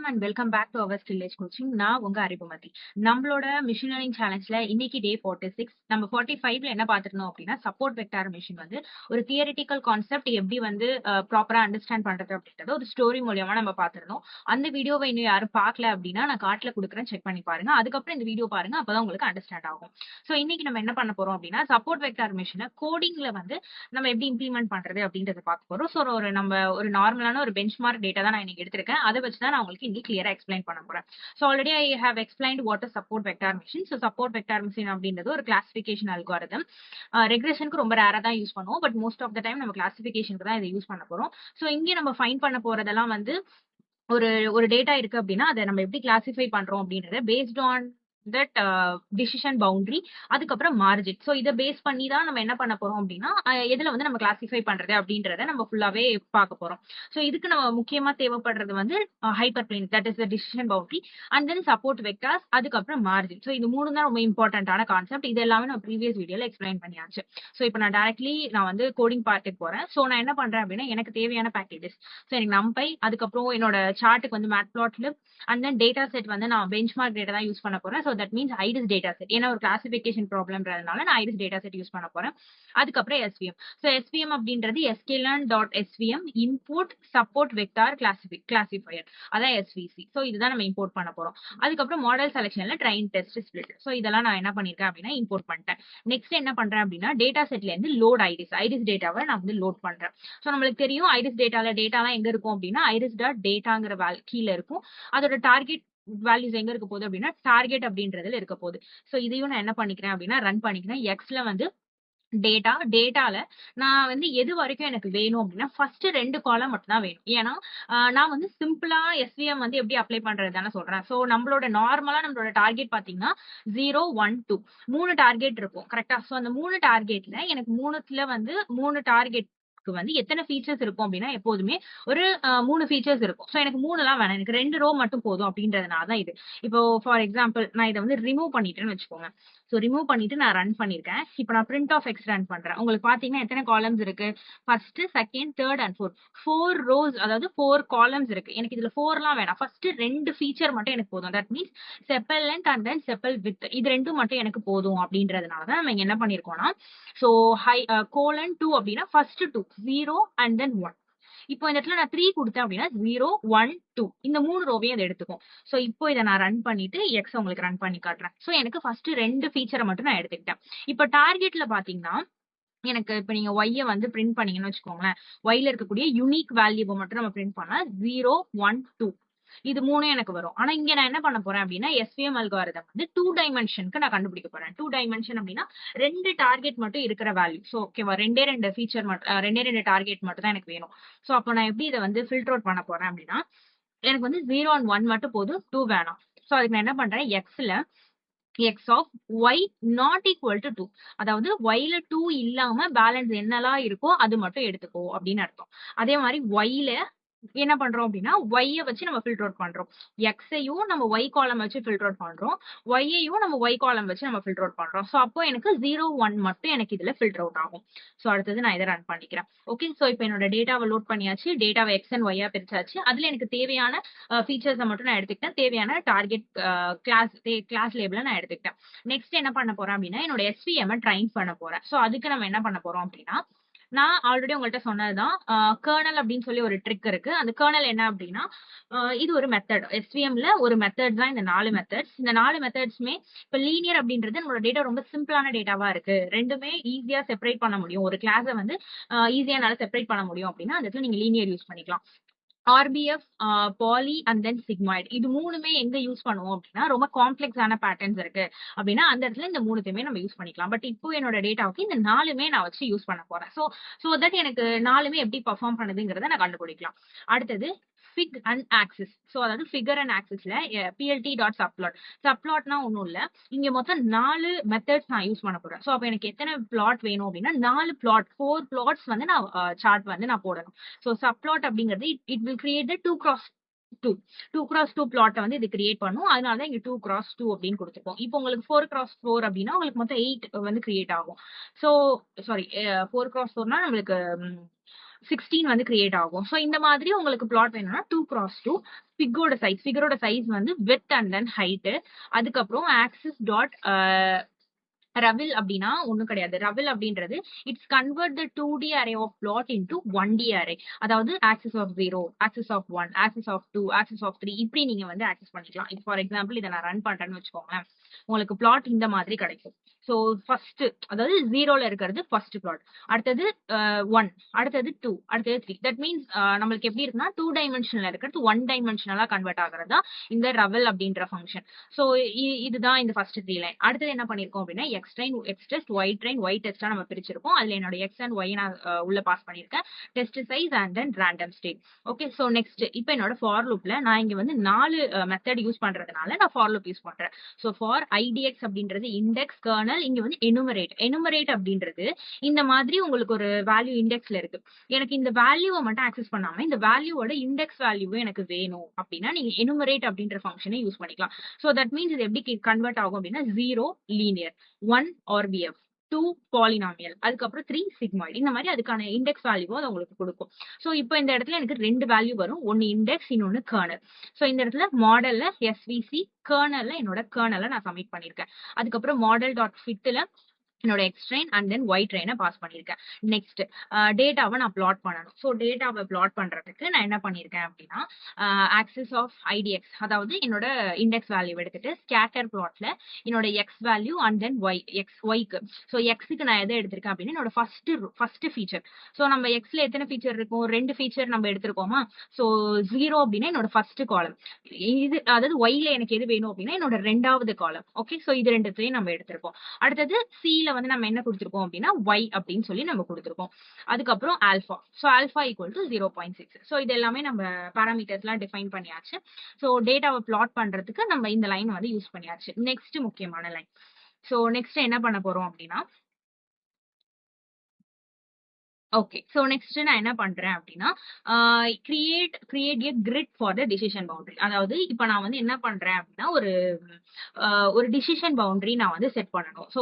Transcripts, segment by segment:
வணக்கம் and welcome back to our Skillage coaching. நான் உங்க அறிவுமதி. நம்மளோட மிஷின் லேர்னிங் சேலஞ்ச்ல இன்னைக்கு டே 46. நம்ம 45ல என்ன பார்த்துருந்தோம் அப்படின்னா, சப்போர்ட் வெக்டார் மிஷின் வந்து ஒரு தியரிட்டிக்கல் கான்செப்ட் எப்படி வந்து ப்ராப்பரா அண்டர்ஸ்டாண்ட் பண்றது அப்படின்றத ஒரு ஸ்டோரி மூலியமா நம்ம பார்த்துருந்தோம். அந்த வீடியோவை இன்னும் யாரும் பார்க்கல அப்படின்னா நான் கார்ட்ல கொடுக்குறேன், செக் பண்ணி பாருங்க. அதுக்கப்புறம் இந்த வீடியோ பாருங்க, அப்பதான் உங்களுக்கு அண்டர்ஸ்டாண்ட் ஆகும். ஸோ இன்னைக்கு நம்ம என்ன பண்ண போறோம் அப்படின்னா, சப்போர்ட் வெக்டார் மிஷினை கோடிங்ல வந்து நம்ம எப்படி இம்ப்ளிமெண்ட் பண்றது அப்படின்றத பார்க்க போறோம். ஸோ ஒரு நார்மலான ஒரு பெஞ்ச்மார்க் டேட்டா தான் நான் இன்னைக்கு எடுத்திருக்கேன். அதை வச்சு தான் நான் உங்களுக்கு இன்னைக்கு கிளியரா எக்ஸ்பிளைன் பண்ண போறேன். So already I have explained what is support vector machine. So support vector machine அப்படின்றது ஒரு கிளாசிபிகேஷன் அல்காரிதம். ரெக்ரெஷனுக்கு ரொம்ப ரேரா தான் யூஸ் பண்ணுவோம், but most of the time நம்ம கிளாசிபிகேஷனுக்கு தான் இதை யூஸ் பண்ண போறோம். ஸோ இங்கே நம்ம ஃபைண்ட் பண்ண போறதெல்லாம் வந்து ஒரு ஒரு டேட்டா இருக்கு அப்படின்னா அதை நம்ம எப்படி கிளாசிஃபை பண்றோம் அப்படின்றத based on that decision boundary, அதுக்கப்புறம் மார்ஜின். ஸோ இதை பேஸ் பண்ணி தான் நம்ம என்ன பண்ண போறோம் அப்படின்னா, எதுல வந்து நம்ம கிளாசிஃபை பண்றது அப்படின்றத நம்ம ஃபுல்லாவே பார்க்க போறோம். ஸோ இதுக்கு நம்ம முக்கியமா தேவைப்படுறது வந்து hyper plane, that is the decision boundary, and then support vectors, அதுக்கப்புறம் மார்ஜின். ஸோ இது மூணு தான் ரொம்ப இம்பார்ட்டன்டான கான்செப்ட். இது எல்லாமே நான் ப்ரீவியஸ் வீடியோல எக்ஸ்பிளைன் பண்ணியாச்சு. ஸோ இப்போ நான் டைரக்ட்லி வந்து கோடிங் பார்ட்டுக்கு போறேன். ஸோ நான் என்ன பண்றேன் அப்படின்னா, எனக்கு தேவையான பேக்கேஜஸ், ஸோ எனக்கு நம்பை, அதுக்கப்புறம் என்னோட சார்ட்டுக்கு வந்து matplotlib, and then data set வந்து நான் பெஞ்ச்மார்க் டேட்டா தான் யூஸ் பண்ண போறேன். So that means iris data set. ஏன்னா ஒரு கிளாசிபிகேஷன் ப்ராப்ளம்ன்றதுனால நான் ஐரிஸ் டேட்டா செட் யூஸ் பண்ண போறேன். அதுக்கப்புறம் எஸ்விஎம். ஸோ எஸ்விஎம் அப்படின்றது sklearn.svm import support vector classifier, அதான் எஸ்விசி. ஸோ இதுதான் நம்ம இம்போர்ட் பண்ண போறோம். அதுக்கப்புறம் மாடல் செலக்ஷன்ல ட்ரைன் டெஸ்ட் ஸ்பிளிட். ஸோ இதெல்லாம் நான் என்ன பண்ணிருக்கேன் அப்படின்னா இம்போர்ட் பண்ணிட்டேன். நெக்ஸ்ட் என்ன பண்றேன் அப்படின்னா, டேட்டா செட்ல இருந்து லோட் ஐரிஸ் டேட்டாவை நான் வந்து லோட் பண்றேன். ஸோ நம்மளுக்கு தெரியும் ஐரிஸ் டேட்டாலாம் எங்க இருக்கும் அப்படின்னா, ஐரிஸ் டாட் டேட்டாங்கிற கீழே இருக்கும். அதோட டார்கெட் வேல்யூஸ் எங்க இருக்க போகுது அப்படின்னா, டார்கெட் அப்படின்றதுல இருக்க போகுது. சோ இதையும் நான் என்ன பண்ணிக்கிறேன் அப்படின்னா ரன் பண்ணிக்கிறேன். எக்ஸ்ல வந்து டேட்டால நான் வந்து எது வரைக்கும் எனக்கு வேணும் அப்படின்னா, ஃபர்ஸ்ட் 2 காலம் மட்டும் தான் வேணும். ஏன்னா நான் வந்து சிம்பிளா எஸ்விஎம் வந்து எப்படி அப்ளை பண்றது தானே சொல்றேன். சோ நம்மளோட நார்மலா நம்மளோட டார்கெட் பாத்தீங்கன்னா 0, 1, 2 3 டார்கெட் இருக்கும், கரெக்டா? சோ அந்த 3 டார்கெட்ல எனக்கு 3த்துல வந்து 3 டார்கெட் வந்து எத்தனை ஃபீச்சர்ஸ் இருக்கும் அப்படின்னா, எப்போதுமே ஒரு 3 ஃபீச்சர்ஸ் இருக்கும். சோ எனக்கு 3 எல்லாம் வேணாம், எனக்கு 2 ரோ மட்டும் போதும் அப்படின்றதுனால தான் இது. இப்போ ஃபார் எக்ஸாம்பிள் நான் இதை வந்து ரிமூவ் பண்ணிட்டேன்னு வச்சுக்கோங்க. சோ ரிமூவ் பண்ணிட்டு நான் ரன் பண்ணிருக்கேன். இப்போ நான் பிரிண்ட் ஆஃப் எக்ஸ் ரன் பண்றேன். உங்களுக்கு பாத்தீங்கன்னா எத்தனை காலம்ஸ் இருக்கு? First, second, third and fourth. 4 rose, அதாவது 4 காலம்ஸ் இருக்கு. எனக்கு இதுல 4 எல்லாம் வேணாம். ஃபர்ஸ்ட் 2 ஃபீச்சர் மட்டும் எனக்கு போதும். That means chappal length and then chappal with, இது ரெண்டும் மட்டும் எனக்கு போதும் அப்படின்றதுனால தான் நம்ம என்ன பண்ணிருக்கோம்னா, சோ கோலன் 2 அப்படின்னா ஃபர்ஸ்ட் 2 0 அண்ட் தென் 1. இப்போ இந்த இடத்துல நான் 3 கொடுத்தேன் அப்படின்னா 0, 1, 2 இந்த 3 ரோவையும் அதை எடுத்துக்கும். சோ இப்போ இதை நான் ரன் பண்ணிட்டு எக்ஸ் உங்களுக்கு ரன் பண்ணி காட்டுறேன். சோ எனக்கு ஃபர்ஸ்ட் 2 ஃபீச்சரை மட்டும் நான் எடுத்துக்கிட்டேன். இப்போ டார்கெட்ல பாத்தீங்கன்னா, எனக்கு இப்ப நீங்க ஒய்ய வந்து பிரிண்ட் பண்ணீங்கன்னு வச்சுக்கோங்களேன், ஒய்ல இருக்கக்கூடிய யூனிக் வேல்யூவை மட்டும் நம்ம பிரிண்ட் பண்ணா 0, 1, 2 இது 3 எனக்கு வரும். ஆனா இங்க நான் என்ன பண்ண போறேன் அப்படின்னா, எஸ்விஎம் அல்காரிதம் வந்து 2 டைமென்ஷனுக்கு நான் கண்டுபிடிக்க போறேன். 2 டைமென்ஷன் அப்படின்னா 2 டார்கெட் மட்டும் இருக்கிற வேல்யூ. சோ ஓகேவா, 2 ஃபீச்சர் மட்டும், 2 டார்கெட் மட்டும் தான் எனக்கு வேணும். சோ அப்போ நான் எப்படி இதை வந்து ஃபில்டர் அவுட் பண்ண போறேன் அப்படின்னா, எனக்கு வந்து 0 and 1 மட்டும் போதும், 2 வேணாம். சோ அதுக்கு நான் என்ன பண்றேன், எக்ஸ்ல X of Y not equal to 2, அதாவது ஒய்ல 2 இல்லாம பேலன்ஸ் என்னெல்லாம் இருக்கோ அது மட்டும் எடுத்துக்கோ அப்படின்னு அர்த்தம். அதே மாதிரி ஒய்ல என்ன பண்றோம் அப்படின்னா, ஒய்ய வச்சு நம்ம ஃபில்டர் அவுட் பண்றோம். எக்ஸையும் நம்ம ஒய் காலம் வச்சு ஃபில்டர் அவுட் பண்றோம், ஒய்யையும் நம்ம ஒய் காலம் வச்சு நம்ம ஃபில்டர் அவுட் பண்றோம். சோ அப்போ எனக்கு 0, 1 மட்டும் எனக்கு இதுல ஃபில்டர் அவுட் ஆகும். சோ அடுத்தது நான் இதை ரன் பண்ணிக்கிறேன். ஓகே, சோ இப்போ என்னோட டேட்டாவை லோட் பண்ணியாச்சு, டேட்டாவை எக்ஸ் அண்ட் ஒய்யா பிரிச்சாச்சு. அதுல எனக்கு தேவையான ஃபீச்சர்ஸை மட்டும் நான் எடுத்துக்கிட்டேன், தேவையான டார்கெட் கிளாஸ் லேபிள நான் எடுத்துக்கிட்டேன். நெக்ஸ்ட் என்ன பண்ண போறேன் அப்படின்னா, என்னோட எஸ்விஎம் ட்ரைன் பண்ண போறேன். சோ அதுக்கு நம்ம என்ன பண்ண போறோம் அப்படின்னா, நான் ஆல்ரெடி உங்கள்கிட்ட சொன்னதுதான், கர்னல் அப்படின்னு சொல்லி ஒரு ட்ரிக் இருக்கு. அந்த கர்னல் என்ன அப்படின்னா, இது ஒரு மெத்தட். எஸ்விஎம்ல ஒரு மெத்தட் தான் இந்த 4 மெத்தட்ஸ். இந்த 4 மெத்தட்ஸ்மே இப்ப லீனியர் அப்படின்றது நம்மளோட டேட்டா ரொம்ப சிம்பிளான டேட்டாவா இருக்கு, ரெண்டுமே ஈஸியா செப்பரேட் பண்ண முடியும், ஒரு கிளாஸை வந்து ஈஸியா என்னால செப்பரேட் பண்ண முடியும் அப்படின்னா அந்த இடத்துல நீங்க லீனியர் யூஸ் பண்ணிக்கலாம். RBF, poly and then sigmoid, இது மூணுமே எங்க யூஸ் பண்ணுவோம் அப்படின்னா, ரொம்ப காம்ப்ளெக்ஸான பேட்டர்ன்ஸ் இருக்கு அப்படின்னா அந்த இடத்துல இந்த மூணுத்தையுமே நம்ம யூஸ் பண்ணிக்கலாம். பட் இப்போ என்னோட டேட்டாவுக்கு இந்த 4மே நான் வச்சு யூஸ் பண்ண போறேன். சோ தட் எனக்கு 4மே எப்படி பெர்ஃபார்ம் பண்ணுதுங்கிறத நான் கண்டுபிடிக்கலாம். அடுத்தது ஃபிக் அண்ட் ஆக்சிஸ். சோ அதாவது ஃபிகர் அண்ட் ஆக்சிஸ்ல பிஎல்டி டாட் சப்ளாட். சப்ளாட்னா ஒன்றும் இல்லை, இங்க மொத்தம் 4 மெத்தட்ஸ் நான் யூஸ் பண்ண போறேன். சோ அப்போ எனக்கு எத்தனை பிளாட் வேணும் அப்படின்னா 4 பிளாட், 4 பிளாட்ஸ் வந்து நான் சார்ட் வந்து நான் போடணும். சோ சப்ளாட் அப்படிங்கிறது it will create the 2x2 பிளாட்டை வந்து இது கிரியேட் பண்ணும். அதனால தான் இங்க 2x2 அப்படின்னு கொடுத்துருக்கோம். இப்போ உங்களுக்கு 4x4 அப்படின்னா உங்களுக்கு மொத்தம் 8 வந்து கிரியேட் ஆகும். சோ சாரி, 4x4னா நம்மளுக்கு 16 வந்து கிரியேட் ஆகும். ஸோ இந்த மாதிரி உங்களுக்கு பிளாட் வேணும்னா 2x2 ஃபிகரோட சைஸ் வந்து வித் அண்ட் தென் ஹைட்டு, அதுக்கப்புறம் ஆக்சிஸ் டாட் ரவில் அப்படின்னா ஒண்ணும் கிடையாது. ரவில் அப்படின்றது it's convert the 2D array of flat into 1D array. அதாவது axis of 0, axis of 1, axis of 2, axis of 3 இப்படி நீங்க வந்து ஆக்சஸ் பண்ணிக்கலாம். இப்போ ஃபார் எக்ஸாம்பிள் இதை நான் ரன் பண்றேன்னு வச்சுக்கோங்களேன், உங்களுக்கு பிளாட் இந்த மாதிரி கிடைக்கும். ஸோ ஃபர்ஸ்ட் அதாவது 0ல இருக்கிறது ஃபர்ஸ்ட் பிளாட், அடுத்தது 1, அடுத்தது 2, அடுத்தது 3. தட் மீன்ஸ் நம்மளுக்கு எப்படி இருக்குன்னா 2 டைமென்ஷன்ல இருக்கிறது 1 டைமென்ஷனலா கன்வெர்ட் ஆகுறதா இந்த ரவல் அப்படின்ற ஃபங்க்ஷன். ஸோ இதுதான் இந்த ஃபர்ஸ்ட் 3 லைன். அடுத்தது என்ன பண்ணிருக்கோம் அப்படின்னா X train, X test, Y train, Y டெஸ்டா நம்ம பிரிச்சிருக்கோம். அதுல என்னோட எக்ஸ் அண்ட் ஒய் நான் உள்ள பாஸ் பண்ணிருக்கேன், test size and then random state. Okay, so next இப்போ என்னோட ஃபார் லூப்ல நான் இங்க வந்து 4 மெத்தட் யூஸ் பண்றதுனால நான் ஃபார் லூப் யூஸ் பண்றேன். ஸோ ஃபார் ஐடிஎக்ஸ் அப்படின்றது இண்டெக்ஸ், கர்னல், இங்க வந்து எனுமரேட் அப்படின்றது இந்த மாதிரி உங்களுக்கு ஒரு வேல்யூ இண்டெக்ஸ்ல இருக்கு, எனக்கு இந்த வேல்யூவை மட்டும் ஆக்சஸ் பண்ணாம இந்த வேல்யூவோட இண்டெக்ஸ் வேல்யூவும் எனக்கு வேணும் அப்படின்னா நீங்க எனுமரேட் அப்படின்ற ஃபங்க்ஷனை யூஸ் பண்ணிக்கலாம். ஸோ தட் மீன்ஸ் இது எப்படி கன்வெர்ட் ஆகும் அப்படின்னா 0 லீனியர், 1 ஆர்பிஎஃப், 2 பாலினாமியல், அதுக்கப்புறம் 3 சிக்மாய்டு, இந்த மாதிரி அதுக்கான இண்டெக்ஸ் வேல்யூவும் அது உங்களுக்கு கொடுக்கும். ஸோ இப்போ இந்த இடத்துல எனக்கு 2 வேல்யூ வரும், ஒன்னு இண்டெக்ஸ், இன்னொன்னு கர்னல். ஸோ இந்த இடத்துல மாடல்ல எஸ்விசி, கர்னல்ல என்னோட கர்னலை நான் சப்மிட் பண்ணிருக்கேன். அதுக்கப்புறம் மாடல் டாட் ஃபிட்ல என்னோட X train and then Y ட்ரெயினை பாஸ் பண்ணிருக்கேன். நெக்ஸ்ட் டேட்டாவை நான் பிளாட் பண்ணணும். ஸோ டேட்டாவை பிளாட் பண்றதுக்கு நான் என்ன பண்ணிருக்கேன் அப்படின்னா ஆக்சிஸ் ஆஃப் ஐடிஎக்ஸ், அதாவது என்னோட இண்டெக்ஸ் வேல்யூ எடுத்துட்டு ஸ்கேட்டர் பிளாட்ல என்னோட X value and then Y, ஒய்க்கு. ஸோ எக்ஸுக்கு நான் எதை எடுத்திருக்கேன் அப்படின்னா என்னோட ஃபர்ஸ்ட் ஃபீச்சர். ஸோ நம்ம எக்ஸ்ல எத்தனை ஃபீச்சர் இருக்கும், 2 ஃபீச்சர் நம்ம எடுத்திருக்கோமா. ஸோ 0 அப்படின்னா என்னோட ஃபர்ஸ்ட் காலம், இது அதாவது ஒய்ல எனக்கு எது வேணும் அப்படின்னா என்னோட 2வது காலம். ஓகே, ஸோ இது ரெண்டுத்தையும் நம்ம எடுத்திருக்கோம். அடுத்தது சில வந்து நம்ம என்ன கொடுத்திருக்கோம் அப்படின்னா y அப்படின்னு சொல்லி நம்ம கொடுத்திருக்கோம். அதுக்கப்புறம் alpha, so alpha equal to 0.6. So இது எல்லாமே நம்ம பாராமீட்டர்ஸ் எல்லாம் டிஃபைன் பண்ணியாச்சு. சோ டேட்டாவை பிளாட் பண்றதுக்கு நம்ம இந்த லைன் வந்து யூஸ் பண்ணியாச்சு. நெக்ஸ்ட் முக்கியமான லைன். சோ நெக்ஸ்ட் என்ன பண்ண போறோம் அப்படின்னா ஓகே, சோ நெக்ஸ்ட் நான் என்ன பண்றேன் அப்படின்னா create a grid for the decision boundary. அதாவது இப்போ நான் வந்து என்ன பண்றேன் அப்படின்னா ஒரு டிசிஷன் பவுண்டரி நான் வந்து செட் பண்ணணும். ஸோ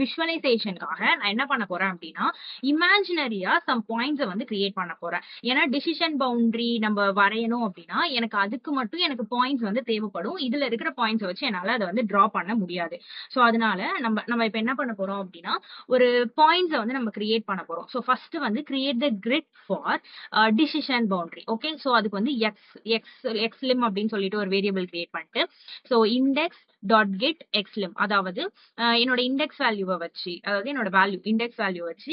விஷுவலைசேஷனுக்காக நான் என்ன பண்ண போறேன் அப்படின்னா இமேஜினரியா சம் பாயிண்ட்ஸை வந்து கிரியேட் பண்ண போறேன். ஏன்னா டிசிஷன் பவுண்டரி நம்ம வரையணும் அப்படின்னா எனக்கு அதுக்கு மட்டும் எனக்கு பாயிண்ட்ஸ் வந்து தேவைப்படும். இதுல இருக்கிற பாயிண்ட்ஸை வச்சு என்னால அதை வந்து டிரா பண்ண முடியாது. ஸோ அதனால நம்ம இப்போ என்ன பண்ண போறோம் அப்படின்னா ஒரு பாயிண்ட்ஸை வந்து நம்ம கிரியேட் பண்ண போறோம். ஸோ ஃபர்ஸ்ட் வந்து create the grid for decision boundary. Okay, so அதுக்கு வந்து எக்ஸ்லிம் அப்படின்னு சொல்லிட்டு ஒரு வேரியபிள் கிரியேட் பண்ணிட்டு ஸோ இண்டெக்ஸ் டாட் கெட் எக்ஸ்லிம், அதாவது என்னோட இண்டெக்ஸ் வேல்யூவை வச்சு, அதாவது என்னோட வேல்யூ இண்டெக்ஸ் வேல்யூ வச்சு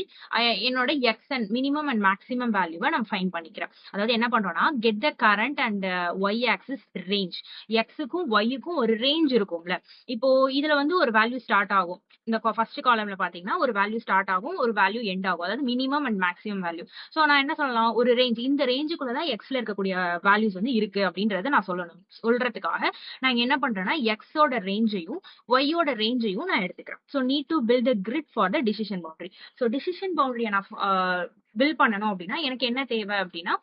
என்னோட X and minimum and maximum வேல்யூவை நான் ஃபைன் பண்ணிக்கிறேன். அதாவது என்ன பண்றோம்னா get the current and Y axis range, எக்ஸுக்கும் ஒய்க்கும் ஒரு ரேஞ்ச் இருக்கும்ல. இப்போ இதுல வந்து ஒரு வேல்யூ ஸ்டார்ட் ஆகும், இந்த ஃபர்ஸ்ட் காலம்ல பாத்தீங்கன்னா ஒரு வேல்யூ ஸ்டார்ட் ஆகும், ஒரு வேல்யூ எண்ட் ஆகும், அதாவது minimum and maximum value. So நான் என்ன சொல்லலாம், ஒரு ரேஞ்ச், இந்த ரேஞ்சுக்குள்ளதான் எக்ஸ்ல இருக்கக்கூடிய வேல்யூஸ் வந்து இருக்கு அப்படின்றத நான் சொல்றதுக்காக நான் என்ன பண்றேன்னா எக்ஸோட ரேஞ்சையும் ஒய்யோட ரேஞ்சையும் நான் எடுத்துக்கிறேன். So need to build a grid for the decision boundary. So decision பவுண்டரியை நான் பில்ட் பண்ணணும் அப்படின்னா எனக்கு என்ன தேவை அப்படின்னா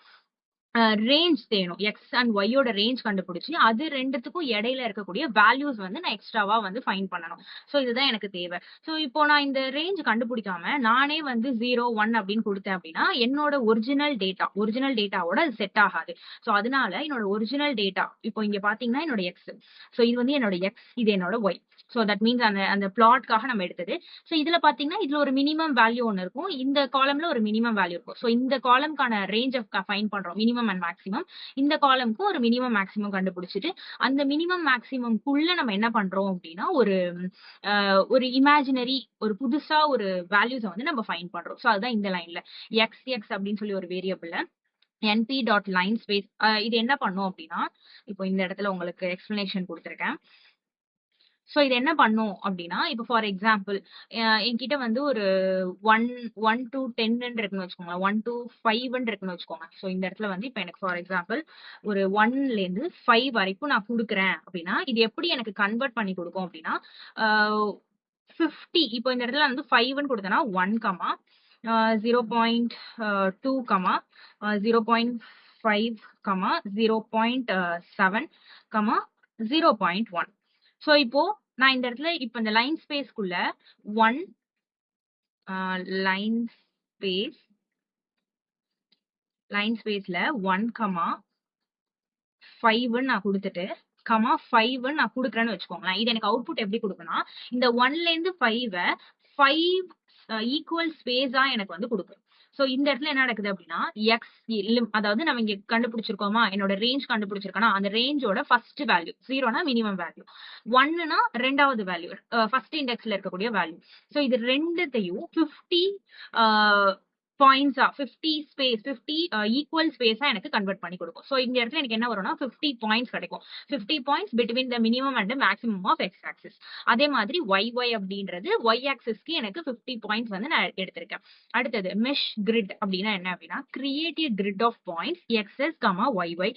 ரேஞ்ச் தேணும். எக்ஸ் அண்ட் ஒய்யோட ரேஞ்ச் கண்டுபிடிச்சி அது ரெண்டுத்துக்கும் இடையில இருக்கக்கூடிய வேல்யூஸ் வந்து நான் எக்ஸ்ட்ராவா வந்து ஃபைன் பண்ணணும். ஸோ இதுதான் எனக்கு தேவை. ஸோ இப்போ நான் இந்த ரேஞ்ச் கண்டுபிடிக்காம நானே வந்து 0, 1 அப்படின்னு கொடுத்தேன் அப்படின்னா என்னோட ஒரிஜினல் டேட்டாவோட அது செட் ஆகாது. ஸோ அதனால என்னோட ஒரிஜினல் டேட்டா இப்போ இங்க பாத்தீங்கன்னா என்னோட எக்ஸ், ஸோ இது வந்து என்னோட எக்ஸ், இது என்னோட ஒய். ஸோ தட் மீன்ஸ் அந்த பிளாட்காக நம்ம எடுத்தது. ஸோ இதுல பாத்தீங்கன்னா இதுல ஒரு மினிமம் வேல்யூ ஒன்று இருக்கும், இந்த காலம்ல ஒரு மினிமம் வேல்யூ இருக்கும். ஸோ இந்த காலம்கான ரேஞ்ச் ஃபைன் பண்றோம், மினிமம் அண்ட் மேக்ஸிமம். இந்த காலம்க்கு ஒரு மினிமம் மேக்ஸிமம் கண்டுபிடிச்சிட்டு அந்த மினிமம் மேக்ஸிமம்குள்ள நம்ம என்ன பண்றோம் அப்படின்னா ஒரு இமேஜினரி ஒரு புதுசா ஒரு வேல்யூஸை வந்து நம்ம ஃபைன் பண்றோம். ஸோ அதுதான் இந்த லைன்ல எக்ஸ் அப்படின்னு சொல்லி ஒரு வேரியபிள்ல np.line space இது என்ன பண்ணும் அப்படின்னா இப்போ இந்த இடத்துல உங்களுக்கு எக்ஸ்பிளனேஷன் கொடுத்துருக்கேன். ஸோ இது என்ன பண்ணும் அப்படின்னா இப்போ ஃபார் எக்ஸாம்பிள் என்கிட்ட வந்து ஒரு 1 to 10 இருக்குன்னு வச்சுக்கோங்க, 1 to 5 இருக்குன்னு வச்சுக்கோங்க. ஸோ இந்த இடத்துல வந்து இப்போ எனக்கு ஃபார் எக்ஸாம்பிள் ஒரு 1ல இருந்து 5 வரைக்கும் நான் கொடுக்குறேன் அப்படின்னா இது எப்படி எனக்கு கன்வெர்ட் பண்ணி கொடுக்கும் அப்படின்னா 50. இப்போ இந்த இடத்துல வந்து 5ன்னு கொடுத்தேன்னா 1, 0.2, 0.5, 0.7, 0.1. சோ இப்போ நான் இந்த இடத்துல இப்ப இந்த லைன் ஸ்பேஸ்க்குள்ள 1 லைன் ஸ்பேஸ் லைன் ஸ்பேஸ்ல 1,5 நான் கொடுத்துட்டு கமா 5 நான் கொடுக்குறேன்னு வச்சுக்கோங்களேன். இது எனக்கு அவுட்புட் எப்படி கொடுக்கணும், இந்த 1ல இருந்து 5 ஈக்குவல் ஸ்பேஸா எனக்கு வந்து கொடுக்கும். சோ இந்த இடத்துல என்ன நடக்குது அப்படின்னா எக்ஸ், அதாவது நம்ம இங்க கண்டுபிடிச்சிருக்கோமா, என்னோட ரேஞ்ச் கண்டுபிடிச்சிருக்கோம்னா அந்த ரேஞ்சோட ஃபர்ஸ்ட் வேல்யூ 0னா மினிமம் வேல்யூ, 1னா ரெண்டாவது வேல்யூ, ஃபர்ஸ்ட் இண்டெக்ஸ்ல இருக்கக்கூடிய வேல்யூ. சோ இது ரெண்டுத்தையும் 50 பாயிண்ட்ஸா 50 ஸ்பேஸ் 50 ஈக்குவல் ஸ்பேஸா எனக்கு கன்வெர்ட் பண்ணி கொடுக்கும். சோ இந்த இடத்துல எனக்கு என்ன வரும்னா 50 பாயிண்ட்ஸ் கிடைக்கும். 50 points between the minimum and maximum of X axis. அதே மாதிரி ஒய் அப்படின்றது ஒய் ஆக்சிஸ்க்கு எனக்கு 50 பாயிண்ட்ஸ் வந்து நான் எடுத்திருக்கேன். அடுத்தது மெஷ் கிரிட் அப்படின்னா என்ன அப்படின்னா create a grid of points xs, yy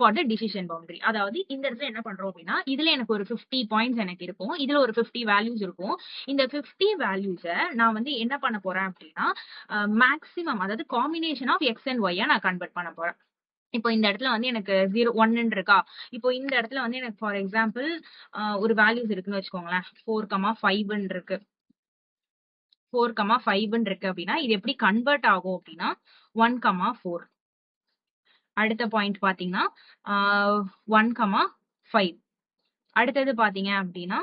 for the decision boundary. அதாவது இந்த இடத்துல என்ன பண்றோம் அப்படின்னா இதுல எனக்கு ஒரு 50 பாயிண்ட்ஸ் எனக்கு இருக்கும், இதுல ஒரு 50 வேல்யூஸ் இருக்கும். இந்த 50 வேல்யூஸ நான் வந்து என்ன பண்ண போறேன் அப்படின்னா மேக்ஸிமம், அதாவது combination of X and Y நான் கன்வெர்ட் பண்ண போறேன். இப்போ இந்த இடத்துல வந்து எனக்கு 0 1 இருக்கா, இப்போ இந்த இடத்துல வந்து எனக்கு ஃபார் எக்ஸாம்பிள் ஒரு வேல்யூஸ் இருக்குன்னு வச்சுக்கோங்களேன், 4,5 இருக்கு, 4,5 இருக்கு அப்படின்னா இது எப்படி கன்வெர்ட் ஆகும் அப்படின்னா 1,4. அடுத்த பாயிண்ட் பாத்தீங்கன்னா 1,5. அடுத்தது பாத்தீங்க அப்படின்னா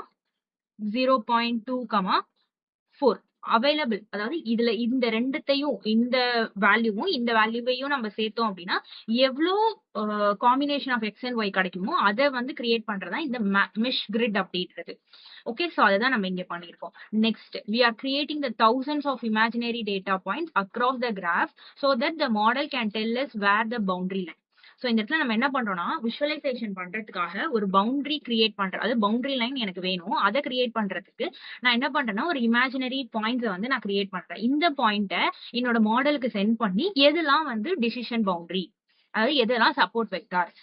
0.2,4 அவைலபிள். அதாவது இதுல இந்த ரெண்டுத்தையும், இந்த வேல்யூவும் இந்த வேல்யூவையும் நம்ம சேர்த்தோம் அப்படின்னா எவ்வளோ combination of X and Y கிடைக்குமோ அதை வந்து கிரியேட் பண்றதா இந்த மெஷ் கிரிட் அப்படின்றது. ஓகே, சோ அதுதான் நம்ம இங்க பண்ணிருக்கோம். Next, we are creating the thousands of imaginary data points across the graph so that the model can tell us where the boundary line. So இந்த இடத்துல நம்ம என்ன பண்றோம்னா விஷுவலைசேஷன் பண்றதுக்காக ஒரு பவுண்டரி கிரியேட் பண்றேன், அது பவுண்டரி லைன் எனக்கு வேணும், அதை கிரியேட் பண்றதுக்கு நான் என்ன பண்றேன்னா ஒரு இமேஜினரி பாயிண்ட்ஸ் வந்து நான் கிரியேட் பண்றேன். இந்த பாயிண்ட்டை என்னோட மாடலுக்கு சென்ட் பண்ணி எதெல்லாம் வந்து டிசிஷன் பவுண்டரி, அதாவது எதெல்லாம் சப்போர்ட் வெக்டார்ஸ்,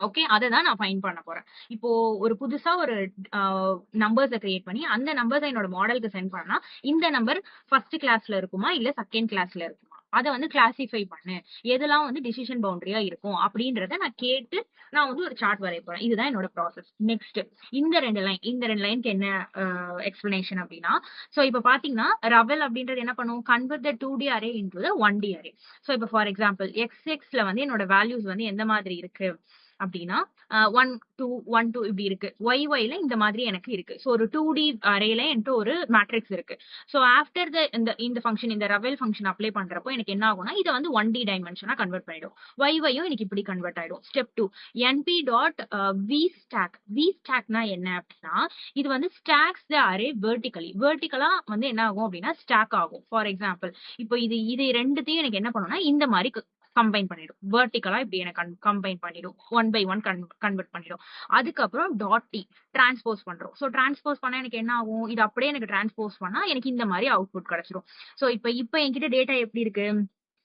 ஓகே, அதை தான் நான் ஃபைண்ட் பண்ண போறேன். இப்போ ஒரு புதுசா ஒரு நம்பர்ஸை கிரியேட் பண்ணி அந்த நம்பர்ஸை என்னோட மாடலுக்கு சென்ட் பண்ணா இந்த நம்பர் ஃபர்ஸ்ட் கிளாஸ்ல இருக்குமா இல்ல செகண்ட் கிளாஸ்ல இருக்குமா, அதை வந்து கிளாசிஃபை பண்ணு, எதெல்லாம் வந்து டிசிஷன் பவுண்டரியா இருக்கும் அப்படின்றத நான் கேட்டு நான் வந்து ஒரு சார்ட் வரைய போறேன். இதுதான் என்னோட ப்ராசஸ். நெக்ஸ்ட், இந்த ரெண்டு லைனுக்கு என்ன எக்ஸ்பிளனேஷன் அப்படின்னா, சோ இப்ப பாத்தீங்கன்னா ரவல் அப்படின்றது என்ன பண்ணும், convert the 2D array into the 1D array. So இப்ப ஃபார் எக்ஸாம்பிள் எக்ஸ்ல வந்து என்னோட வேல்யூஸ் வந்து எந்த மாதிரி இருக்கு அப்படின்னா 1 2 1 2 இப்படி இருக்கு, ஒய்ல இந்த மாதிரி எனக்கு இருக்கு. ஸோ ஒரு 2D அரேல என்கிட்ட ஒரு மேட்ரிக்ஸ் இருக்கு. ஸோ ஆஃப்டர் இந்த ஃபங்க்ஷன், இந்த ரவல் ஃபங்க்ஷன் அப்ளை பண்றப்போ எனக்கு என்ன ஆகும்னா இதை வந்து 1D டைமென்ஷனா கன்வெர்ட் பண்ணிடும், ஒய்யும் எனக்கு இப்படி கன்வெர்ட் ஆயிடும். ஸ்டெப் 2, np டாட் வி ஸ்டாக்னா என்ன அப்படின்னா இது வந்து ஸ்டாக்ஸ் த அரே வெர்டிகலா வந்து என்ன ஆகும் அப்படின்னா ஸ்டாக் ஆகும். ஃபார் எக்ஸாம்பிள் இப்போ இது ரெண்டுத்தையும் எனக்கு என்ன பண்ணும்னா இந்த மாதிரி கம்பைன் பண்ணிடும், வெர்டிகலா இப்படி எனக்கு கம்பைன் பண்ணிடும், 1 by 1 கன்வெர்ட் பண்ணிடும். அதுக்கப்புறம் டாட் டி டிரான்ஸ்போஸ் பண்றோம். ஸோ டிரான்ஸ்போஸ் பண்ணா எனக்கு என்ன ஆகும், இது அப்படியே எனக்கு டிரான்ஸ்போஸ் பண்ணா எனக்கு இந்த மாதிரி அவுட்புட் கிடைச்சிடும். ஸோ இப்போ என்கிட்ட டேட்டா எப்படி இருக்கு,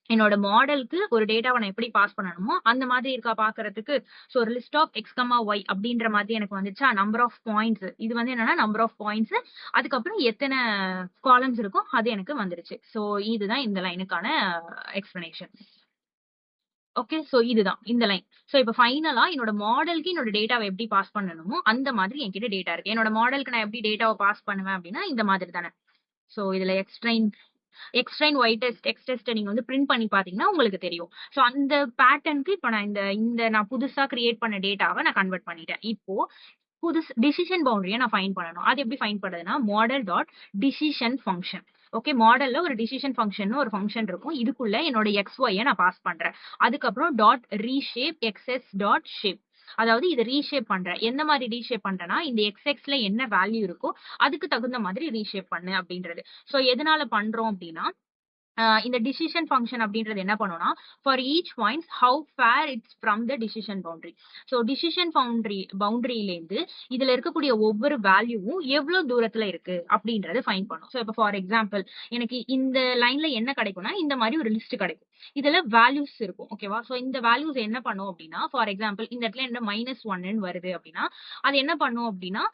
என்னோட மாடலுக்கு ஒரு டேட்டாவை நான் எப்படி பாஸ் பண்ணணுமோ அந்த மாதிரி இருக்கா பாக்குறதுக்கு. ஸோ ஒரு list of X comma Y அப்படின்ற மாதிரி எனக்கு வந்துச்சா, நம்பர் ஆஃப் பாயிண்ட்ஸ், இது வந்து என்னன்னா நம்பர் ஆஃப் பாயிண்ட்ஸ், அதுக்கப்புறம் எத்தனை காலம்ஸ் இருக்கும் அது எனக்கு வந்துருச்சு. ஸோ இதுதான் இந்த லைனுக்கான எக்ஸ்பிளனேஷன். ஓகே, சோ இதுதான் இந்த லைன். சோ இப்ப ஃபைனலா என்னோட மாடலுக்கு என்னோட டேட்டாவை எப்படி பாஸ் பண்ணணுமோ அந்த மாதிரி என்கிட்ட டேட்டா இருக்கு. என்னோட மாடலுக்கு நான் எப்படி டேட்டாவை பாஸ் பண்ணுவேன் அப்படின்னா இந்த மாதிரி தானே. சோ இதுல எக்ஸ்ட்ரைன் ஒய் டெஸ்ட் எக்ஸ் டெஸ்ட் நீங்க வந்து பிரிண்ட் பண்ணி பாத்தீங்கன்னா உங்களுக்கு தெரியும். சோ அந்த பேட்டர்னுக்கு இப்ப நான் நான் புதுசா கிரியேட் பண்ண டேட்டாவை நான் கன்வெர்ட் பண்ணிட்டேன். இப்போ புதுசு டிசிஷன் பவுண்டரியை நான் ஃபைண்ட் பண்ணணும். அது எப்படி ஃபைண்ட் பண்றதுன்னா model dot decision function. Okay, மாடல்ல ஒரு டிசிஷன் ஃபங்க்ஷன் ஒரு ஃபங்க்ஷன் இருக்கும், இதுக்குள்ள என்னோட எக்ஸ் ஒய்யை நான் பாஸ் பண்றேன். அதுக்கப்புறம் dot reshape XS dot shape, அதாவது இதை ரீஷேப் பண்றேன். எந்த மாதிரி ரீஷேப் பண்றேன்னா இந்த எக்ஸ்எக்ஸ்ல என்ன வேல்யூ இருக்கோ அதுக்கு தகுந்த மாதிரி ரீஷேப் பண்ணு அப்படின்றது. சோ எதனால பண்றோம் அப்படின்னா இந்த டிசிஷன் ஃபங்க்ஷன் அப்படின்றது என்ன பண்ணும்னா for each points how far it's from the decision boundary. So decision பவுண்டரியிலேருந்து இதுல இருக்கக்கூடிய ஒவ்வொரு வேல்யூவும் எவ்வளவு தூரத்துல இருக்கு அப்படின்றத ஃபைண்ட் பண்ணும். ஸோ இப்போ ஃபார் எக்ஸாம்பிள் எனக்கு இந்த லைன்ல என்ன கிடைக்கும்னா இந்த மாதிரி ஒரு லிஸ்ட் கிடைக்கும், இதுல வேல்யூஸ் இருக்கும். ஓகேவா, ஸோ இந்த வேல்யூஸ் என்ன பண்ணும் அப்படின்னா ஃபார் எக்ஸாம்பிள் இந்த இடத்துல என்ன -1 வருது அப்படின்னா அது என்ன பண்ணும் அப்படின்னா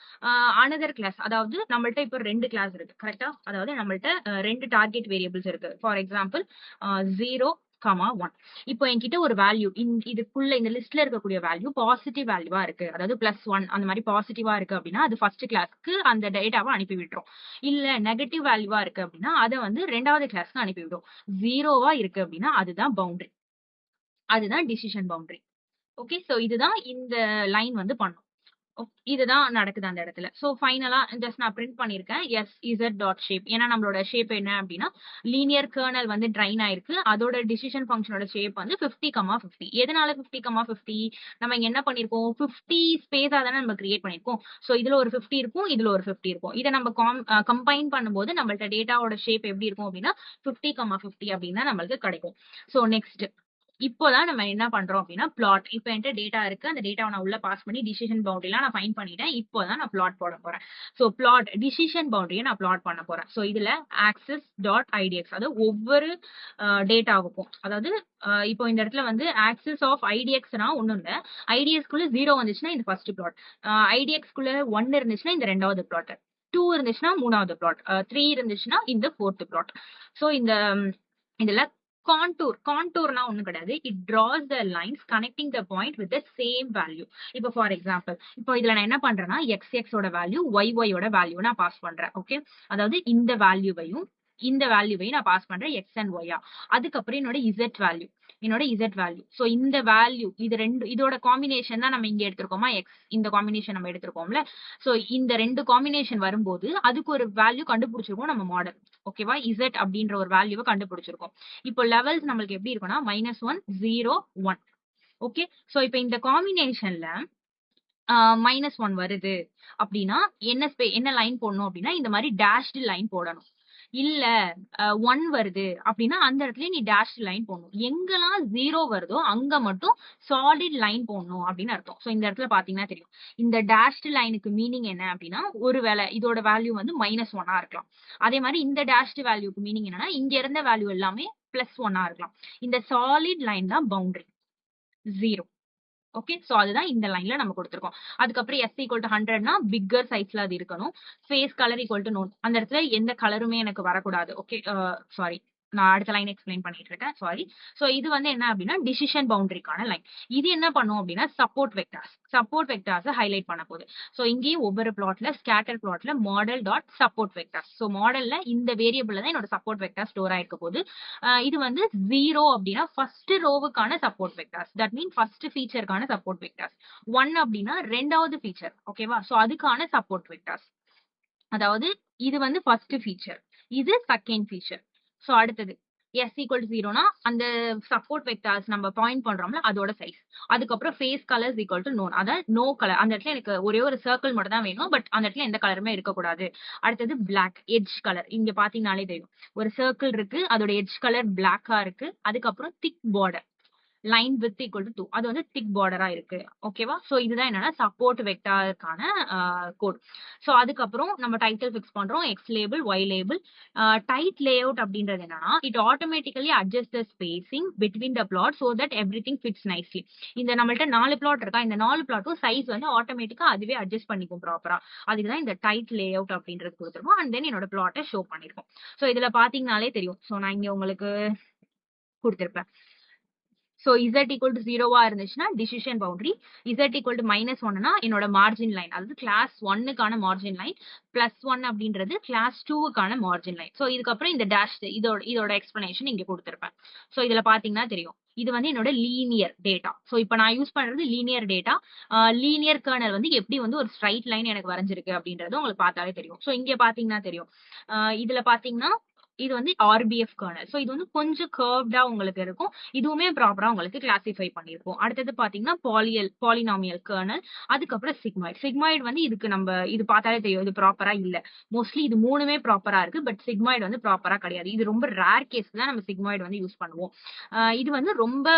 அனதர் கிளாஸ், அதாவது நம்மள்ட்ட இப்போ 2 கிளாஸ் இருக்கு கரெக்டா, அதாவது நம்மள்ட்ட 2 டார்கெட் வேரியபிள்ஸ் இருக்கு. For example 0, 1. இப்போ என்கிட்ட ஒரு வேல்யூ இதுக்குள்ள இந்த லிஸ்ட்ல இருக்கக்கூடிய வேல்யூ பாசிட்டிவ் வேல்யூவா இருக்கு, அதாவது +1 அந்த மாதிரி பாசிட்டிவா இருக்கு அப்படின்னா அது ஃபர்ஸ்ட் கிளாஸ்க்கு அந்த டேட்டாவை அனுப்பி விட்டுரும். இல்ல நெகட்டிவ் வேல்யூவா இருக்கு அப்படின்னா அதை வந்து 2வது கிளாஸ்க்கு அனுப்பிவிடும். 0வா இருக்கு அப்படின்னா அதுதான் பவுண்டரி. அதுதான் டிசிஷன் பவுண்டரி. ஓகே, சோ இதுதான் இந்த லைன் வந்து பண்ணும். இதுதான் நடக்குது அந்த இடத்துல. சோ ஃபைனலா ஜஸ்ட் நான் பிரிண்ட் பண்ணியிருக்கேன். S Z dot shape. ஏன்னா நம்மளோட ஷேப் என்ன அப்படின்னா லீனியர் கர்னல் வந்து ட்ரைன் ஆயிருக்கு. அதோட டிசிஷன் ஃபங்க்ஷனோட ஷேப் வந்து 50,50. எதனால 50,50? நம்ம இங்க என்ன பண்ணிருக்கோம்? 50 ஸ்பேஸா தானே நம்ம கிரியேட் பண்ணிருக்கோம். சோ இதுல ஒரு 50 இருக்கும், இதுல ஒரு 50 இருக்கும். இதை நம்ம கம்பைன் பண்ணும்போது நம்மள்ட்ட டேட்டாவோட ஷேப் எப்படி இருக்கும் அப்படின்னா 50,50 அப்படின்னு தான் நம்மளுக்கு கிடைக்கும். சோ நெக்ஸ்ட் இப்போதான் நம்ம என்ன பண்றோம் அப்படின்னா பிளாட். இப்போ என்கிட்ட டேட்டா இருக்கு. அந்த டேட்டாவை நான் உள்ள பாஸ் பண்ணி டிசிஷன் பவுண்டரிலாம் நான் ஃபைண்ட் பண்ணிட்டேன். இப்போதான் நான் பிளாட் போட போறேன். சோ பிளாட் டிசிஷன் பவுண்டரியை நான் பிளாட் பண்ண போறேன். சோ இதுல ஆக்சஸ் டாட் ஐடிஎக்ஸ், அதாவது ஒவ்வொரு டேட்டாவுக்கும், அதாவது இப்போ இந்த இடத்துல வந்து ஆக்சஸ் ஆஃப் ஐடிஎக்ஸ்னா ஒண்ணும் இல்ல. ஐடிஎக்ஸ் குள்ள 0 வந்துச்சுன்னா இந்த ஃபர்ஸ்ட் பிளாட், ஐடிஎக்ஸ் குள்ள 1 இருந்துச்சுன்னா இந்த ரெண்டாவது பிளாட், 2 இருந்துச்சுன்னா மூணாவது பிளாட், 3 இருந்துச்சுன்னா இந்த ஃபோர்த் பிளாட். சோ இந்த இதுல கான்டூர்னா ஒண்ணும் கிடையாது. It draws the lines connecting the point with the same value. இப்போ ஃபார் எக்ஸாம்பிள், இப்போ இதுல நான் என்ன பண்றேன்னா xx ஓட வேல்யூ yy ஓட வேல்யூ நான் பாஸ் பண்றேன். ஓகே, அதாவது இந்த வேல்யூவையும் இந்த வேல்யூவையும் நான் பாஸ் பண்றேன் x and y. அதுக்கப்புறம் என்னோட z வேல்யூ. சோ இந்த வேல்யூ இது ரெண்டு இதோட காம்பினேஷன் தான் நம்ம இங்க எடுத்திருக்கோமா, x இந்த காம்பினேஷன் நம்ம எடுத்திருக்கோம்ல. சோ இந்த ரெண்டு காம்பினேஷன் வரும்போது அதுக்கு ஒரு வேல்யூ கண்டுபிடிச்சிருக்கோம் நம்ம மாடல். ஓகேவா, z அப்படின்ற ஒரு வேல்யூவை கண்டுபிடிச்சிருக்கோம். இப்போ லெவல்ஸ் நம்மளுக்கு எப்படி இருக்கும்னா -1 0 1. ஓகே, சோ இப்போ இந்த காம்பினேஷன்ல -1 வருது அப்படின்னா என்ன லைன் போடணும் அப்படின்னா இந்த மாதிரி டேஷ்டு லைன் போடணும். இல்ல 1 வருது அப்படின்னா அந்த இடத்துல நீ டேஷ்டு லைன் போடணும். எங்கெல்லாம் 0 வருதோ அங்க மட்டும் சாலிட் லைன் போடணும் அப்படின்னு அர்த்தம். சோ இந்த இடத்துல பாத்தீங்கன்னா தெரியும். இந்த டேஷ்டு லைனுக்கு மீனிங் என்ன அப்படின்னா ஒருவேளை இதோட வேல்யூ வந்து -1 இருக்கலாம். அதே மாதிரி இந்த டேஷ்டு வேல்யூக்கு மீனிங் என்னன்னா இங்க இருந்த வேல்யூ எல்லாமே +1 இருக்கலாம். இந்த சாலிட் லைன் தான் பவுண்டரி 0. ஓகே, சோ அதுதான் இந்த லைன்ல நம்ம கொடுத்திருக்கோம். அதுக்கப்புறம் s = 100னா பிக்கர் சைஸ்ல அது இருக்கணும். Face colour = none. அந்த இடத்துல எந்த கலருமே எனக்கு வரக்கூடாது. ஓகே, சாரி, நான் அடுத்த லைன் எக்ஸ்பிளைன் பண்ணிட்டு இருக்கேன். சாரி. சோ இது வந்து என்ன அப்படின்னா டிசிஷன் பவுண்டரிக்கான லைன். இது என்ன பண்ணும் அப்படின்னா சப்போர்ட் வெக்டார்ஸ் ஹைலைட் பண்ண போகுது. சோ இங்கேயும் ஒவ்வொரு பிளாட்ல ஸ்கேட்டர் பிளாட்ல model dot support vectors. So மாடல்ல இந்த வேரியபிள்ல தான் என்னோட சப்போர்ட் வெக்டார் ஸ்டோர் ஆயிருக்க போகுது. இது வந்து 0 அப்படின்னா ஃபர்ஸ்ட் ரோவுக்கான support vectors. That mean first ஃபீச்சருக்கான சப்போர்ட் வெக்டார்ஸ். 1 அப்படின்னா ரெண்டாவது ஃபீச்சர். ஓகேவா, சோ அதுக்கான சப்போர்ட் வெக்டார்ஸ். அதாவது இது வந்து ஃபர்ஸ்ட் ஃபீச்சர், இது செகண்ட் ஃபீச்சர். சோ அடுத்தது s = 0னா அந்த சப்போர்ட் வெக்டார்ஸ் நம்ம பாயிண்ட் பண்றோம்ல அதோட சைஸ். அதுக்கப்புறம் ஃபேஸ் கலர்ஸ் = நோன். அதாவது நோ கலர். அந்த இடத்துல எனக்கு ஒரே ஒரு சர்க்கிள் மட்டும் தான் வேணும். பட் அந்த இடத்துல எந்த கலருமே இருக்கக்கூடாது. அடுத்தது பிளாக் எட்ஜ் கலர். இங்க பாத்தீங்கன்னாலே தெரியும் ஒரு சர்க்கிள் இருக்கு, அதோட எட்ஜ் கலர் பிளாக்கா இருக்கு. அதுக்கப்புறம் திக் பார்டர் லைன் வித் = 2, அது வந்து திக் பார்டரா இருக்கு. ஓகேவா, சோ இதுதான் என்னன்னா சப்போர்ட் வெக்டாருக்கான கோட். சோ அதுக்கப்புறம் நம்ம டைட்டில் ஃபிக்ஸ் பண்றோம், X label Y label. Tight layout அப்படின்றது என்னன்னா it automatically adjust the spacing between the plot so that everything fits nicely. இந்த நம்மள்ட்ட 4 பிளாட் இருக்கா, இந்த 4 பிளாட்டும் சைஸ் வந்து ஆட்டோமேட்டிக்கா அதுவே அட்ஜஸ்ட் பண்ணிக்கும் ப்ராப்பரா. அதுக்கு தான் இந்த டைட் லேஅவுட் அப்படின்றது கொடுத்துருக்கோம். அண்ட் தென் என்னோட பிளாட்டை ஷோ பண்ணிருக்கோம். சோ இதுல பாத்தீங்கன்னாலே தெரியும். சோ நான் இங்க உங்களுக்கு கொடுத்திருப்பேன். சோ z = 0வா இருந்துச்சுன்னா டிசிஷன் பவுண்டரி, z = -1னா என்னோட மார்ஜின் லைன், அதாவது கிளாஸ் 1க்கான மார்ஜின் லைன், +1 அப்படின்றது கிளாஸ் 2க்கான மார்ஜின் லைன். சோ இதுக்கப்புறம் இந்த டேஷ் இதோட எக்ஸ்பிளனேஷன் இங்க கொடுத்திருப்பேன். சோ இதுல பாத்தீங்கன்னா தெரியும் இது வந்து என்னோட லீனியர் டேட்டா. சோ இப்போ நான் யூஸ் பண்றது லீனியர் டேட்டா. லீனியர் கர்னல் வந்து எப்படி வந்து ஒரு ஸ்ட்ரைட் லைன் எனக்கு வரைஞ்சிருக்கு அப்படின்றது உங்களுக்கு பார்த்தாலே தெரியும். சோ இங்க பாத்தீங்கன்னா தெரியும். இதுல பாத்தீங்கன்னா இது வந்து RBF கர்னல். சோ இது வந்து கொஞ்சம் கர்வ்டா உங்களுக்கு இருக்கும். இதுவுமே ப்ராப்பரா உங்களுக்கு கிளாசிஃபை பண்ணிருக்கும். அடுத்தது பாத்தீங்கன்னா பாலினாமியல் கர்னல். அதுக்கப்புறம் சிக்மாய்டு வந்து இது பார்த்தாலே தெரியும் இது ப்ராப்பரா இல்ல. மோஸ்ட்லி இது மூணுமே ப்ராப்பரா இருக்கு. பட் சிக்மாய்டு வந்து ப்ராப்பரா கிடையாது. இது ரொம்ப ரேர் கேஸ்ல தான் நம்ம சிக்மாய்டு வந்து யூஸ் பண்ணுவோம். இது வந்து ரொம்ப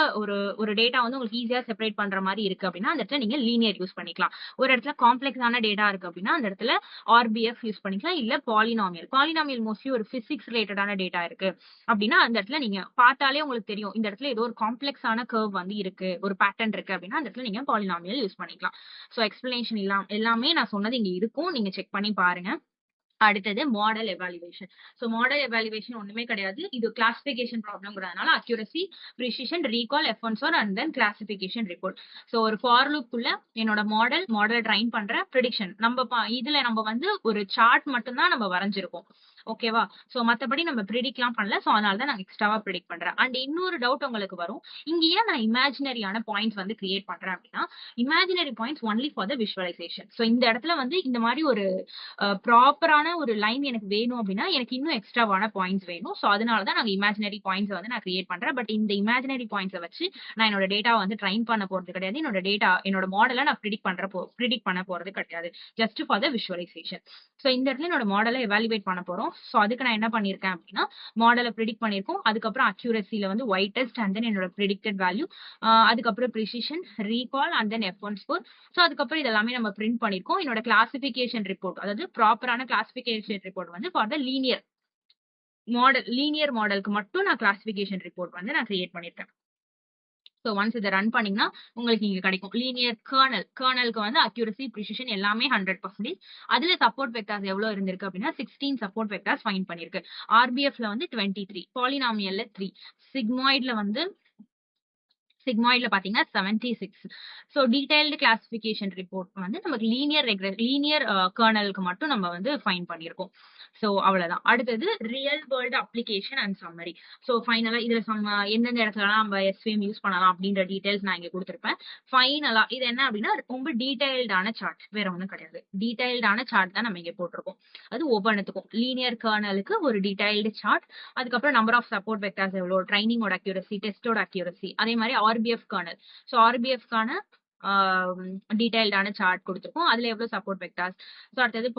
ஒரு டேட்டா வந்து உங்களுக்கு ஈஸியா செப்பரேட் பண்ற மாதிரி இருக்கு அப்படின்னா அந்த இடத்துல நீங்க லீனியர் யூஸ் பண்ணிக்கலாம். ஒரு இடத்துல காம்ப்ளெக்ஸான டேட்டா இருக்கு அப்படின்னா அந்த இடத்துல RBF யூஸ் பண்ணிக்கலாம். இல்ல பாலினாமியல் மோஸ்ட்லி ஒரு பிசிக்ஸ் ரிலேட்டடான டேட்டா இருக்கு அப்படின்னா அந்த இடத்துல நீங்க பார்த்தாலே உங்களுக்கு தெரியும் இந்த இடத்துல ஏதோ ஒரு காம்ப்ளெக்ஸான கர்வ் வந்து இருக்கு, ஒரு பேட்டர்ன் இருக்கு அப்படின்னா அந்த இடத்துல நீங்க பாலினாமியல் யூஸ் பண்ணிக்கலாம். சோ எக்ஸ்பிளனேஷன் எல்லாமே நான் சொன்னது இங்க இருக்கும், நீங்க செக் பண்ணி பாருங்க. அடுத்தது model evaluation. So model evaluation ஒண்ணுமே கிடையாது. இது கிளாசிபிகேஷன் ப்ராப்ளம்ங்கிறதுனால accuracy, precision, recall, F1 and then classification report. So ஒரு ஃபார் லூப்புக்குள்ள என்னோட மாடல் ட்ரைன் பண்ற ப்ரிடிக்ஷன் இதுல நம்ம வந்து ஒரு சார்ட் மட்டும் தான் நம்ம வரைஞ்சிருக்கோம். ஓகேவா? சோ மத்தபடி நம்ம ப்ரிடிக்ட்லாம் பண்ணல. சோ அதனால தான் நான் எக்ஸ்ட்ராவா ப்ரிடிக்ட் பண்றேன். அண்ட் இன்னொரு டவுட் உங்களுக்கு வரும். இங்க ஏன் நான் இமேஜினரியான பாயிண்ட்ஸ் வந்து கிரியேட் பண்றேன் அப்படின்னா, imaginary points only for the visualisation. So இந்த இடத்துல வந்து இந்த மாதிரி ஒரு ப்ராப்பரான ஒரு லைன் எனக்கு வேணும் அப்படின்னா எனக்கு இன்னும் எக்ஸ்ட்ராவான பாயிண்ட்ஸ் வேணும். சோ அதனால தான் நாங்க இமேஜினரி பாயிண்ட்ஸ் வந்து நான் கிரியேட் பண்றேன். பட் இந்த இமேஜினரி பாயிண்ட்ஸை வச்சு நான் என்னோட டேட்டா வந்து ட்ரைன் பண்ண போறது கிடையாது. என்னோட மாடலை நான் ப்ரிடிக்ட் பண்ண போறது கிடையாது. Just for the visualisation. So இந்த இடத்துல என்னோட மாடலை எவாலுவேட் பண்ண போறோம். சோ அதுக்கு நான் என்ன பண்ணிருக்கேன் அப்படின்னா, மாடலை ப்ரிடிக்ட் பண்ணிருக்கோம். அதுக்கப்புறம் அக்யூரசில வந்து ஒயிட் டெஸ்ட் அண்ட் தென் என்னோட ப்ரிடிக்டட் வேல்யூ, அதுக்கப்புறம் precision, recall and then F1 score. So அதுக்கப்புறம் இதெல்லாமே நம்ம பிரிண்ட் பண்ணிருக்கோம். என்னோட கிளாசிபிகேஷன் ரிப்போர்ட், அதாவது ப்ராப்பரான கிளாசிபிகேஷன் ரிப்போர்ட் வந்து ஃபார் த லீனியர் மாடலுக்கு மட்டும் நான் கிளாசிபிகேஷன் ரிப்போர்ட் வந்து நான் கிரியேட் பண்ணிருக்கேன். ஸோ ஒன்ஸ் இதை ரன் பண்ணீங்கன்னா உங்களுக்கு இங்க கிடைக்கும் லீனியர் கர்னலுக்கு வந்து அக்யூரசி, ப்ரிசிஷன் எல்லாமே 100%. அதுல சப்போர்ட் வெக்டார்ஸ் எவ்வளவு இருந்திருக்கு அப்படின்னா 16 சப்போர்ட் வெக்டார்ஸ் ஃபைண்ட் பண்ணிருக்கு. ஆர்பிஎஃப்ல வந்து 23, பாலினாமியல்ல 3, சிக்மாய்ட்ல பாத்தீங்கன்னா 76. ஸோ டீடைல்டு கிளாசிபிகேஷன் ரிப்போர்ட் வந்து நமக்கு லீனியர் கர்னலுக்கு மட்டும் நம்ம வந்து ஃபைண்ட் பண்ணியிருக்கோம். ஸோ அவ்வளவுதான். அடுத்தது real world application and summary. So ஃபைனலா இதுல எந்தெந்த இடத்துலலாம் நம்ம எஸ்விஎம் யூஸ் பண்ணலாம் அப்படின்ற டீடைல்ஸ் நான் இங்க கொடுத்துருப்பேன். ஃபைனலா இது என்ன அப்படின்னா ரொம்ப டீடைல்டான சார்ட், வேற ஒன்றும் கிடையாது. டீடைல்டான சார்ட் தான் நம்ம இங்க போட்டிருக்கோம். அது ஒவ்வொன்றுத்துக்கும் லீனியர் கர்னலுக்கு ஒரு டீடைல்டு சார்ட், அதுக்கப்புறம் நம்பர் ஆஃப் சப்போர்ட் வெக்டார்ஸ் எவ்வளோ, ட்ரைனிங்கோட அக்யூரசி, டெஸ்டோட அக்யூரசி, அதே மாதிரி ஆர்பிஎஃப் கர்னல். ஸோ ஆர்பிஎஃப்கான டீடைல்டான சார்ட் கொடுத்துருக்கோம். அதுல எவ்வளவு சப்போர்ட் வெக்டார்ஸ். ஸோ அடுத்தது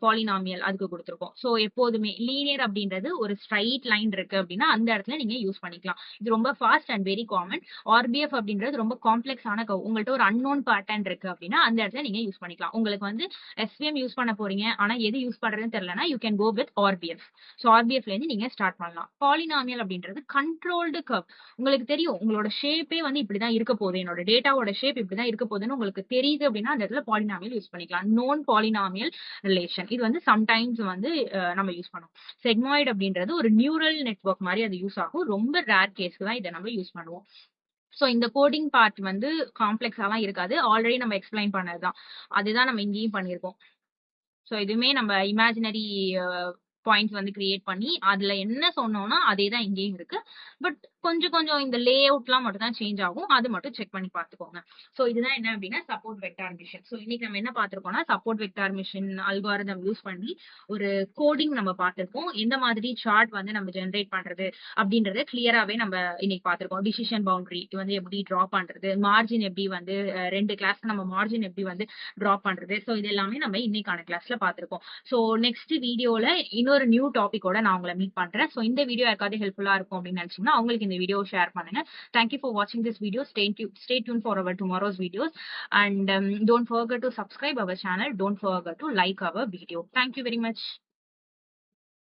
பாலினாமியல் அதுக்கு கொடுத்துருக்கோம். ஸோ எப்போதுமே லீனியர் அப்படின்றது ஒரு ஸ்ட்ரைட் லைன் இருக்கு அப்படின்னா அந்த இடத்துல நீங்க யூஸ் பண்ணிக்கலாம். இது ரொம்ப fast and very common. RPF அப்படின்றது ரொம்ப காம்ப்ளெக்ஸான உங்கள்ட்ட ஒரு அன்னோன் பேட்டர்ன் இருக்கு அப்படின்னா அந்த இடத்துல நீங்க யூஸ் பண்ணிக்கலாம். உங்களுக்கு வந்து எஸ்விஎம் யூஸ் பண்ண போறீங்க ஆனா எது யூஸ் பண்றதுன்னு தெரியலனா you can go with RBF. So ஆர்பிஎஃப்ல இருந்து நீங்க ஸ்டார்ட் பண்ணலாம். பாலினாமியல் அப்படின்றது கண்ட்ரோல்டு கர்வ். உங்களுக்கு தெரியும் உங்களோட ஷேப்பே வந்து இப்படிதான் இருக்க போகுது, என்னோட டேட்டாவோட ஷேப் இப்படிதான் இருக்க போகுதுன்னு உங்களுக்கு தெரியுது அப்படின்னா அந்த இடத்துல பாலினாமியல் யூஸ் பண்ணிக்கலாம். நோன் பாலினாமியல் ரிலேஷன் இது வந்து சம்டைம்ஸ் வந்து நம்ம யூஸ் பண்ணுவோம். செக்மாய்டு அப்படின்றது ஒரு நியூரல் நெட்வொர்க் மாதிரி அது யூஸ் ஆகும். ரொம்ப ரேர் கேஸ்க்கு தான் இதை நம்ம யூஸ் பண்ணுவோம். ஸோ இந்த கோடிங் பார்ட் வந்து காம்ப்ளெக்ஸாலாம் இருக்காது. ஆல்ரெடி நம்ம எக்ஸ்பிளைன் பண்ணதுதான். அதுதான் நம்ம இங்கேயும் பண்ணியிருக்கோம். ஸோ இதுவுமே நம்ம இமேஜினரி பாயிண்ட்ஸ் வந்து கிரியேட் பண்ணி அதுல என்ன சொன்னோம்னா அதே தான் இங்கேயும் இருக்கு. பட் கொஞ்சம் இந்த லே அவுட்லாம் மட்டும் தான் சேஞ்ச் ஆகும். அது மட்டும் செக் பண்ணி பார்த்துக்கோங்க. ஸோ இதுதான் என்ன அப்படின்னா சப்போர்ட் வெக்டார் மிஷின். ஸோ இன்னைக்கு நம்ம என்ன பார்த்திருக்கோம்னா support vector machine algorithm use பண்ணி ஒரு கோடிங் நம்ம பார்த்திருக்கோம். எந்த மாதிரி சார்ட் வந்து நம்ம ஜென்ரேட் பண்றது அப்படின்றத கிளியராவே நம்ம இன்னைக்கு பார்த்திருக்கோம். டிசிஷன் பவுண்டரி வந்து எப்படி டிரா பண்றது, மார்ஜின் எப்படி வந்து 2 கிளாஸ் நம்ம மார்ஜின் எப்படி வந்து டிரா பண்றது. ஸோ இது எல்லாமே நம்ம இன்னைக்கான கிளாஸ்ல பார்த்திருக்கோம். ஸோ நெக்ஸ்ட் வீடியோல இன்னொரு நியூ டாபிக்கோட நான் உங்களை மீட் பண்றேன். ஸோ இந்த வீடியோ யாருக்காவது ஹெல்ப்ஃபுல்லா இருக்கும் அப்படின்னு நினைச்சீங்கன்னா அவங்களுக்கு இந்த வீடியோ ஷேர் பண்ணுங்க. Thank you for watching this video. Stay tuned for our tomorrow's videos and don't forget to subscribe our channel. Don't forget to like our video. Thank you very much.